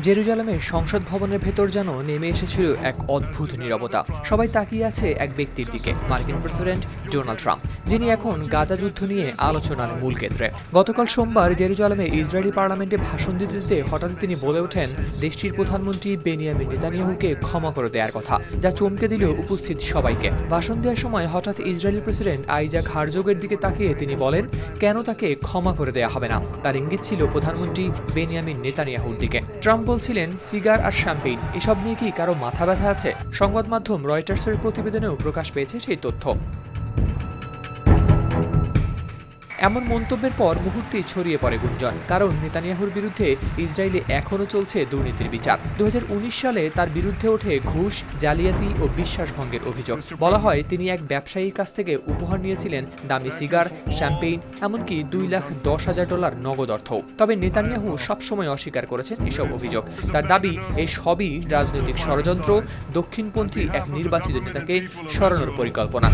জেরুজালেমের সংসদ ভবনের ভেতর যেন নেমে এসেছিল এক অদ্ভুত নীরবতা। সবাই তাকিয়ে আছে এক ব্যক্তির দিকে, মার্কিন প্রেসিডেন্ট ডোনাল্ড ট্রাম্প, যিনি এখন গাজা যুদ্ধ নিয়ে আলোচনার মূল কেন্দ্রে। গতকাল সোমবার জেরুজালেমে ইসরায়েলি পার্লামেন্টে ভাষণ দিতে দিতে হঠাৎ তিনি বলে ওঠেন দেশটির প্রধানমন্ত্রী বেনিয়ামিন নেতানিয়াহুকে ক্ষমা করে দেওয়ার কথা, যা চমকে দিল উপস্থিত সবাইকে। ভাষণ দেওয়ার সময় হঠাৎ ইসরায়েলি প্রেসিডেন্ট আইজাক হারজোগের দিকে তাকিয়ে তিনি বলেন কেন তাকে ক্ষমা করে দেওয়া হবে না। তার ইঙ্গিত ছিল প্রধানমন্ত্রী বেনিয়ামিন নেতানিয়াহুর দিকে। ট্রাম্প বলছিলেন সিগার আর শ্যাম্পেইন এসব নিয়ে কি কারো মাথা ব্যথা আছে? সংবাদ মাধ্যম রয়টার্সের প্রতিবেদনেও প্রকাশ পেয়েছে সেই তথ্য। এমন মন্তব্যের পর মুহূর্তেই ছড়িয়ে পড়ে গুঞ্জন, কারণ নেতানিয়াহুর বিরুদ্ধে ইসরায়েলে এখনও চলছে দুর্নীতির বিচার। 2019 সালে তার বিরুদ্ধে ওঠে ঘুষ, জালিয়াতি ও বিশ্বাসভঙ্গের অভিযোগ। বলা হয় তিনি এক ব্যবসায়ীর কাছ থেকে উপহার নিয়েছিলেন দামি সিগার, শ্যাম্পেইন, এমনকি $2,10,000 নগদ অর্থ। তবে নেতানিয়াহু সবসময় অস্বীকার করেছেন এসব অভিযোগ। তার দাবি এই সবই রাজনৈতিক ষড়যন্ত্র, দক্ষিণপন্থী এক নির্বাচিত নেতাকে সরানোর পরিকল্পনা।